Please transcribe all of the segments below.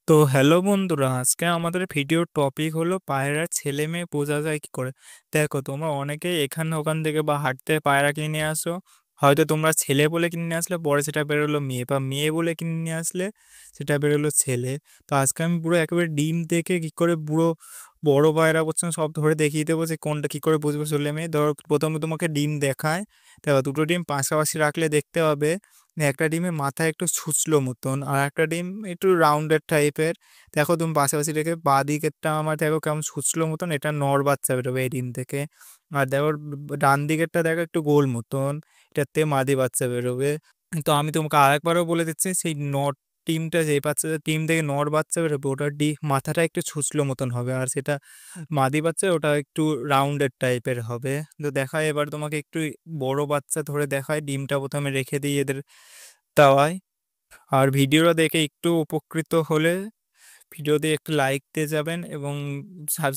তো হ্যালো বন্ধুরা, আজকে আমাদের ভিডিওর টপিক হলো পায়রার ছেলে মেয়ে বোঝা যায় কি করে। দেখো, তোমরা অনেকেই এখান ওখান থেকে বা হাঁটতে পায়রা কিনে নিয়ে আসো। হয়তো তোমরা ছেলে বলে কিনে নিয়ে আসলে, পরে সেটা বেরোলো মেয়ে, বা মেয়ে বলে কিনে নিয়ে আসলে সেটা বেরোলো ছেলে। তো আজকে আমি পুরো একেবারে ডিম দেখে কি করে পুরো বড় পায়রা পর্যন্ত সব ধরে দেখিয়ে দেবো যে কোনটা কি করে বুঝবো ছেলে মেয়ে। ধরো প্রথমে তোমাকে ডিম দেখায়, দেখো দুটো ডিম পাশাপাশি রাখলে দেখতে হবে একটা ডিমের মাথায় একটু ছুঁচলো মতন, আর একটা ডিম একটু রাউন্ডেড টাইপের। দেখো তুমি পাশাপাশি রেখে বাঁ দিকেরটা আমার দেখো কেমন ছুঁচলো মতন, এটা নর বাচ্চা বেরোবে এই ডিম থেকে। আর দেখো ডান দিকেরটা দেখো একটু গোল মতন, এটাতে মাদি বাচ্চা বেরোবে। তো আমি তোমাকে আরেকবারও বলে দিচ্ছি, সেই নর টিমটা, যে বাচ্চা টিম থেকে নর বাচ্চা বেরোবে ওটার মাথাটা একটু ছুঁচলো মতন হবে, আর সেটা মাদি বাচ্চা ওটা একটু রাউন্ডেড টাইপের হবে। তো দেখায় এবার তোমাকে একটু বড় বাচ্চা ধরে দেখায়, ডিমটা প্রথমে রেখে দিই এদের তাওয়ায়। আর ভিডিওটা দেখে একটু উপকৃত হলে ভিডিওতে একটু লাইক দিয়ে যাবেন এবং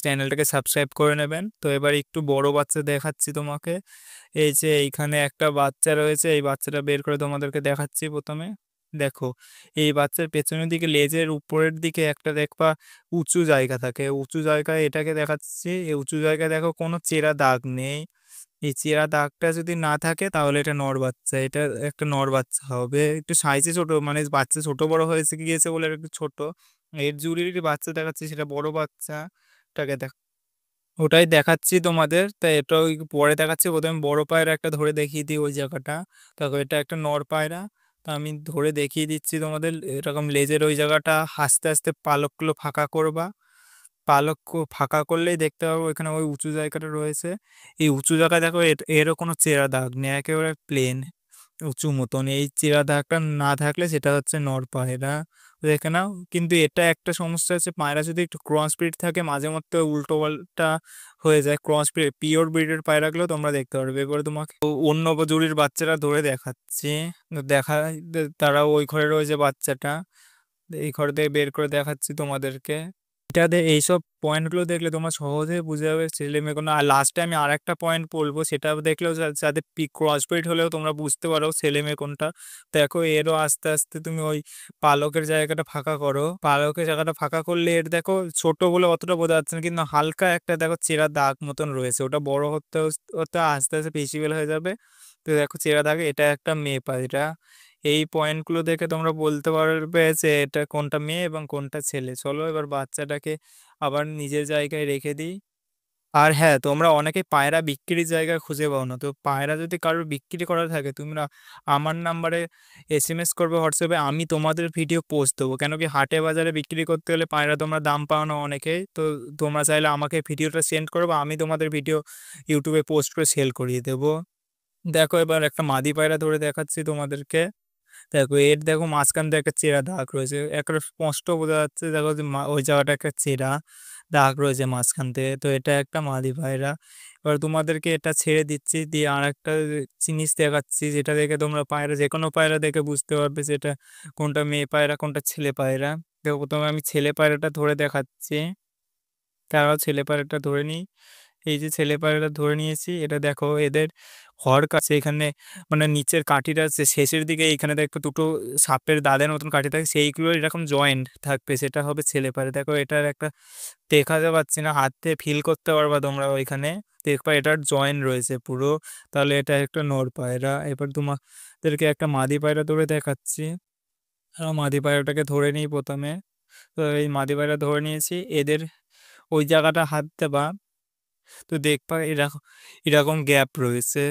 চ্যানেলটাকে সাবস্ক্রাইব করে নেবেন। তো এবার একটু বড় বাচ্চা দেখাচ্ছি তোমাকে। এই যে এইখানে একটা বাচ্চা রয়েছে, এই বাচ্চাটা বের করে তোমাদেরকে দেখাচ্ছি প্রথমে। দেখো, এই বাচ্চার পেছনের দিকে লেজের উপরের দিকে একটা দেখবা উঁচু জায়গা থাকে, উঁচু জায়গায় এটাকে দেখাচ্ছি। এই উঁচু জায়গায় দেখো কোনো চেরা দাগ নেই। এই চেরা দাগটা যদি না থাকে তাহলে এটা নর বাচ্চা, এটা একটা নর বাচ্চা হবে। একটু সাইজে ছোট, মানে বাচ্চা ছোট বড় হয়েছে গিয়েছে বলে একটু ছোট। এর জুড়ির বাচ্চা দেখাচ্ছি, সেটা বড় বাচ্চাটাকে দেখ, ওটাই দেখাচ্ছি তোমাদের। তাই এটা ওই পরে দেখাচ্ছি, প্রথমে বড় পায়রা একটা ধরে দেখিয়ে দিই ওই জায়গাটা। দেখো এটা একটা নর পায়রা। তা আমি ধরে দেখিয়ে দিচ্ছি তোমাদের, এরকম লেজের ওই জায়গাটা আস্তে আস্তে পালকগুলো ফাঁকা করবা। ফাঁকা করলেই দেখতে পাবো এখানে ওই উঁচু জায়গাটা রয়েছে। এই উঁচু জায়গায় দেখো এরও কোনো চেরা দাগ নেই, একেবারে প্লেন উঁচু মতন। এই চিরা দাগটা না থাকলে সেটা হচ্ছে নর পায়রা, দেখে নাও। কিন্তু এটা একটা সমস্যা আছে, পায়রা যদি একটু ক্রস ব্রিড থাকে মাঝে মধ্যে উল্টো পাল্টা হয়ে যায়। ক্রস ব্রিড পিওর ব্রিডের পায়রাগুলো তোমরা দেখতে পারবে। এবারে তোমাকে অন্য জুড়ির বাচ্চারা ধরে দেখাচ্ছি। দেখা, তারা ওই ঘরে রয়েছে বাচ্চাটা, এই ঘর থেকে বের করে দেখাচ্ছি তোমাদেরকে। এটাতে এইসব পয়েন্টগুলো দেখলে তোমার সহজে বুঝে যাবে ছেলে মেয়ে কোনো। আর লাস্টে আমি আর একটা পয়েন্ট বলবো, সেটা দেখলেও যাতে ক্রসব্রিড হলেও তোমরা বুঝতে পারো ছেলে মেয়ে কোনটা। দেখো এরও আস্তে আস্তে তুমি ওই পালকের জায়গাটা ফাঁকা করো, পালকের জায়গাটা ফাঁকা করলে এর দেখো ছোট বলে অতটা বোঝা যাচ্ছে না, কিন্তু হালকা একটা দেখো চেরা দাগ মতন রয়েছে, ওটা বড় হতে হতে আস্তে আস্তে ভিজিবল হয়ে যাবে। তো দেখো চেরা দাগ, এটা একটা মেয়ে পায়রা। এই পয়েন্টগুলো দেখে তোমরা বলতে পারবে যে এটা কোনটা মেয়ে এবং কোনটা ছেলে। চলো এবার বাচ্চাটাকে আবার নিজের জায়গায় রেখে দিই। আর হ্যাঁ, তোমরা অনেকে পায়রা বিক্রির জায়গা খুঁজে পাও না, তো পায়রা যদি কারোর বিক্রি করা থাকে তোমরা আমার নাম্বারে এসএমএস করবে হোয়াটসঅ্যাপে, আমি তোমাদের ভিডিও পোস্ট দেবো। কেন কি হাটে বাজারে বিক্রি করতে হলে পায়রা তোমরা দাম পাও না অনেকেই, তো তোমরা চাইলে আমাকে ভিডিওটা সেন্ড করবো, আমি তোমাদের ভিডিও ইউটিউবে পোস্ট করে সেল করিয়ে দেবো। দেখো এবার একটা মাদি পায়রা ধরে দেখাচ্ছি তোমাদেরকে। দেখো এর দেখো মাঝখান দিয়ে একটা চেরা দাগ রয়েছে, একটা স্পষ্ট বোঝা যাচ্ছে। দেখো যে ওই জায়গাটা একটা চেরা দাগ রয়েছে মাঝখান থেকে। তো এটা একটা মাদি পায়রা। এবার তোমাদেরকে এটা ছেড়ে দিচ্ছি, দিয়ে আর একটা জিনিস দেখাচ্ছি, যেটা দেখে তোমরা পায়রা, যে কোনো পায়রা দেখে বুঝতে পারবে যেটা কোনটা মেয়ে পায়রা কোনটা ছেলে পায়রা। দেখো প্রথমে আমি ছেলে পায়রাটা ধরে দেখাচ্ছি, তারাও ছেলে পায়রাটা ধরে নিই। এই যে ছেলে পায়রাটা ধরে নিয়েছি, এটা দেখো এদের হর কাছে এখানে, মানে নিচের কাঠিটা শেষের দিকে এখানে দেখো দুটো সাপের দাঁতের মতন কাঠি থাকে, সেইগুলো এরকম জয়েন্ট থাকবে, সেটা হবে ছেলে পায়রা। দেখো এটার একটা দেখাতে পাচ্ছি না, হাতে ফিল করতে পারবা তোমরা ওইখানে, দেখবা এটার জয়েন্ট রয়েছে পুরো। তাহলে এটা একটা নর পায়রা। এবার তোমাদেরকে একটা মাদি পায়রা ধরে দেখাচ্ছি। মাদি পায়রাটাকে ধরে নিই প্রথমে। তো এই মাদি পায়রা ধরে নিয়েছি, এদের ওই জায়গাটা হাত দেবা, তো দেখবা এরকম এরকম গ্যাপ রয়েছে,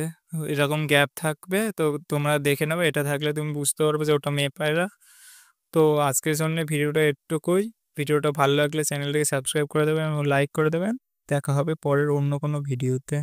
এরকম গ্যাপ থাকবে। তো তোমরা দেখে নেবে, এটা থাকলে তুমি বুঝতে পারবে যে ওটা মেয়ে পায়রা। তো আজকের জন্য ভিডিওটা এটুকুই। ভিডিওটা ভালো লাগলে চ্যানেলটাকে সাবস্ক্রাইব করে দেবেন এবং লাইক করে দেবেন। দেখা হবে পরের অন্য কোনো ভিডিওতে।